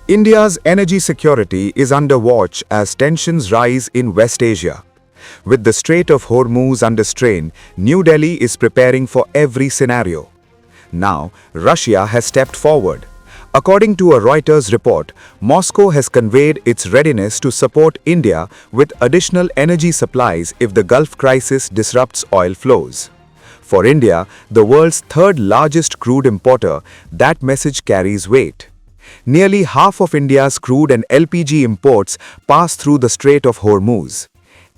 India's energy security is under watch as tensions rise in West Asia. With the Strait of Hormuz under strain, New Delhi is preparing for every scenario. Now, Russia has stepped forward. According to a Reuters report, Moscow has conveyed its readiness to support India with additional energy supplies if the Gulf crisis disrupts oil flows. For India, the world's third largest crude importer, that message carries weight. Nearly half of India's crude and LPG imports pass through the Strait of Hormuz.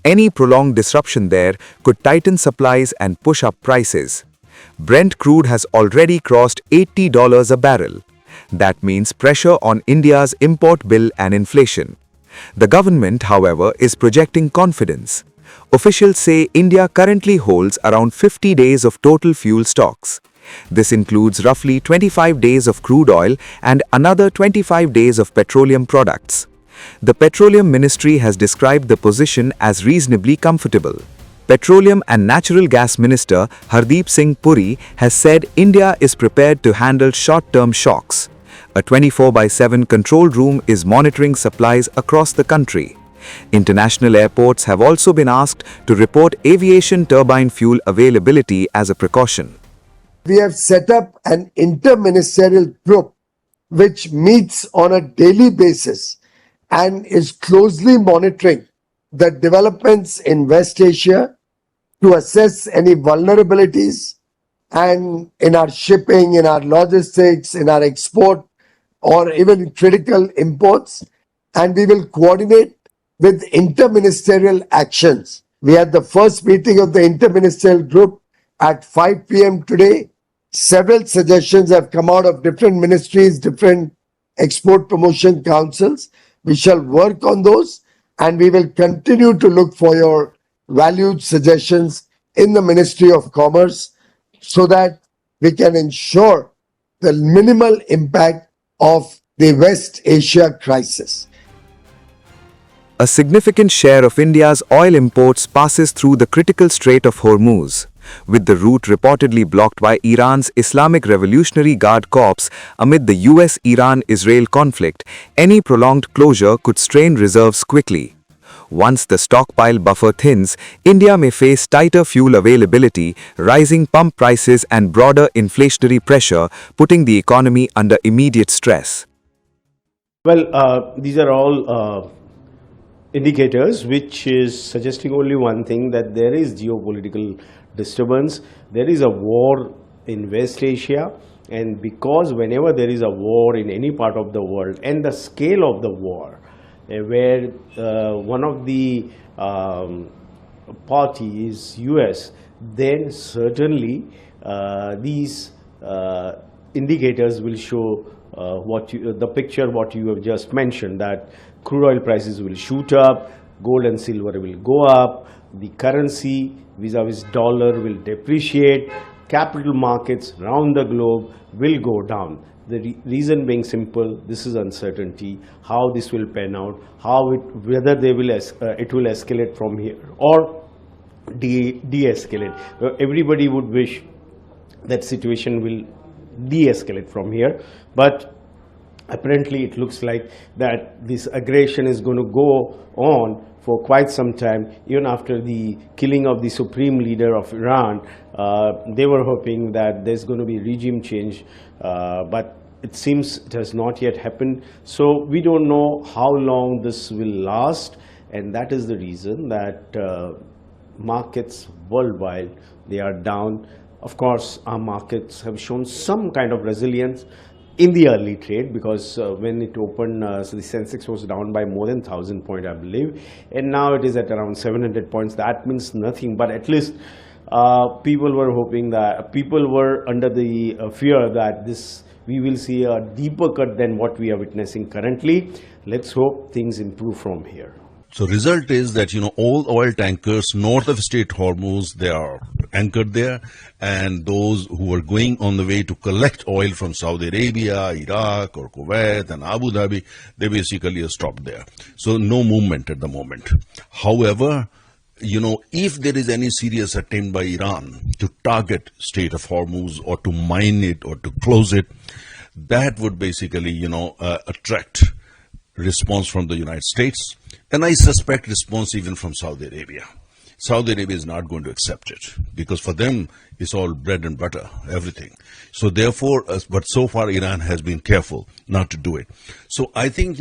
Any prolonged disruption there could tighten supplies and push up prices. Brent crude has already crossed $80 a barrel. That means pressure on India's import bill and inflation. The government, however, is projecting confidence. Officials say India currently holds around 50 days of total fuel stocks. This includes roughly 25 days of crude oil and another 25 days of petroleum products. The Petroleum Ministry has described the position as reasonably comfortable. Petroleum and Natural Gas Minister Hardeep Singh Puri has said India is prepared to handle short-term shocks. A 24/7 control room is monitoring supplies across the country. International airports have also been asked to report aviation turbine fuel availability as a precaution. We have set up an interministerial group which meets on a daily basis and is closely monitoring the developments in West Asia to assess any vulnerabilities and in our shipping, in our logistics, in our export or even critical imports, and we will coordinate with interministerial actions. We had the first meeting of the interministerial group at 5 p.m. today. Several suggestions have come out of different ministries, different export promotion councils. We shall work on those and we will continue to look for your valued suggestions in the Ministry of Commerce so that we can ensure the minimal impact of the West Asia crisis. A significant share of India's oil imports passes through the critical Strait of Hormuz, with the route reportedly blocked by Iran's Islamic Revolutionary Guard Corps amid the US-Iran-Israel conflict. Any prolonged closure could strain reserves quickly. Once the stockpile buffer thins, India may face tighter fuel availability, rising pump prices and broader inflationary pressure, putting the economy under immediate stress. Well, these are all indicators which is suggesting only one thing, that there is geopolitical disturbance, there is a war in West Asia, and because whenever there is a war in any part of the world and the scale of the war, where one of the party is US, then certainly these indicators will show the picture what you have just mentioned, that crude oil prices will shoot up, gold and silver will go up, the currency vis-a-vis dollar will depreciate, capital markets around the globe will go down. The reason being simple, this is uncertainty, how this will pan out, whether it will escalate from here or de-escalate. Everybody would wish that situation will de-escalate from here, but apparently it looks like that this aggression is going to go on for quite some time. Even after the killing of the supreme leader of Iran, they were hoping that there's going to be regime change, but it seems it has not yet happened. So we don't know how long this will last, and that is the reason that markets worldwide, they are down. Of course, our markets have shown some kind of resilience in the early trade, because when it opened, so the Sensex was down by more than 1,000 points, I believe, and now it is at around 700 points. That means nothing, but at least people were hoping that, people were under the fear that we will see a deeper cut than what we are witnessing currently. Let's hope things improve from here. So result is that, all oil tankers north of Strait Hormuz, they are anchored there, and those who are going on the way to collect oil from Saudi Arabia, Iraq or Kuwait and Abu Dhabi, they basically are stopped there. So no movement at the moment. However, if there is any serious attempt by Iran to target Strait of Hormuz or to mine it or to close it, that would basically, attract response from the United States, and I suspect response even from Saudi Arabia. Saudi Arabia is not going to accept it because for them it's all bread and butter, everything. So therefore, but so far Iran has been careful not to do it. So I think,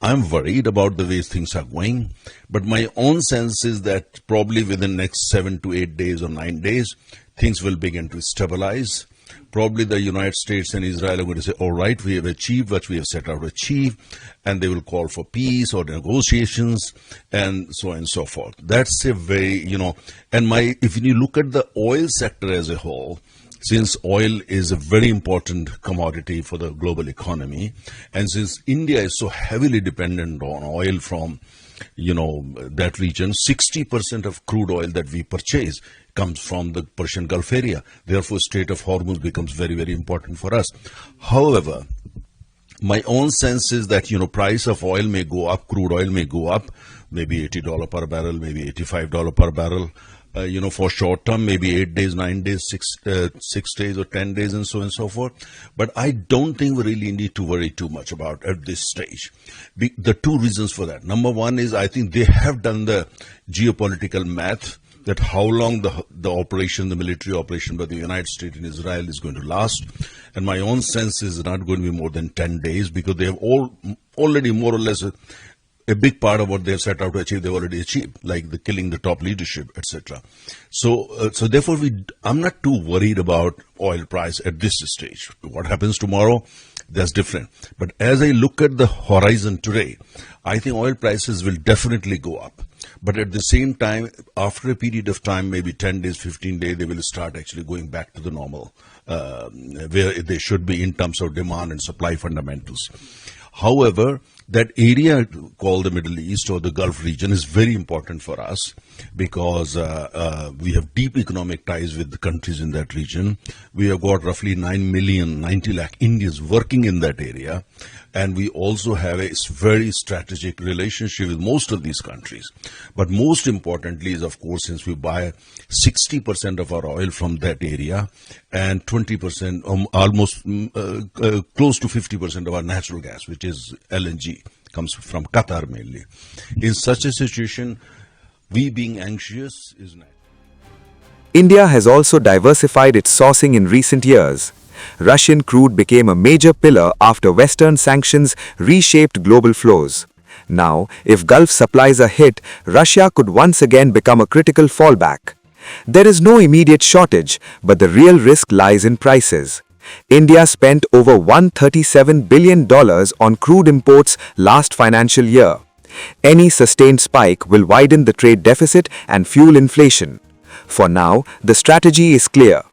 I'm worried about the way things are going, but my own sense is that probably within the next 7 to 8 days or 9 days, things will begin to stabilize. Probably the United States and Israel are going to say, all right, we have achieved what we have set out to achieve, and they will call for peace or negotiations and so on and so forth. That's a very, if you look at the oil sector as a whole, since oil is a very important commodity for the global economy, and since India is so heavily dependent on oil from that region, 60% of crude oil that we purchase comes from the Persian Gulf area. Therefore, Strait of Hormuz becomes very, very important for us. However, my own sense is that, price of oil may go up, crude oil may go up, maybe $80 per barrel, maybe $85 per barrel. For short term, maybe 8 days, 9 days, 6 days or 10 days and so on and so forth. But I don't think we really need to worry too much about at this stage. The two reasons for that. Number one is I think they have done the geopolitical math that how long the military operation by the United States and Israel is going to last. And my own sense is not going to be more than 10 days because they have already more or less a big part of what they have set out to achieve, they've already achieved, like the killing the top leadership, etc. So therefore, I'm not too worried about oil price at this stage. What happens tomorrow, that's different. But as I look at the horizon today, I think oil prices will definitely go up. But at the same time, after a period of time, maybe 10 days, 15 days, they will start actually going back to the normal, where they should be in terms of demand and supply fundamentals. However, that area called the Middle East or the Gulf region is very important for us because we have deep economic ties with the countries in that region. We have got roughly 90 lakh Indians working in that area. And we also have a very strategic relationship with most of these countries. But most importantly is, of course, since we buy 60% of our oil from that area and 20%, almost close to 50% of our natural gas, which is LNG, comes from Qatar mainly. In such a situation, we being anxious is natural. India has also diversified its sourcing in recent years. Russian crude became a major pillar after Western sanctions reshaped global flows. Now, if Gulf supplies are hit, Russia could once again become a critical fallback. There is no immediate shortage, but the real risk lies in prices. India spent over $137 billion on crude imports last financial year. Any sustained spike will widen the trade deficit and fuel inflation. For now, the strategy is clear.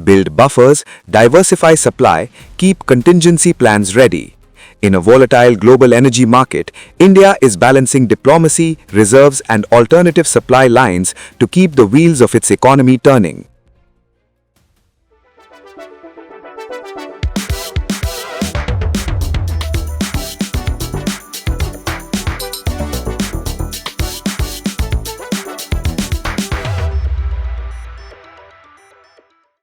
Build buffers, diversify supply, keep contingency plans ready. In a volatile global energy market, India is balancing diplomacy, reserves, and alternative supply lines to keep the wheels of its economy turning.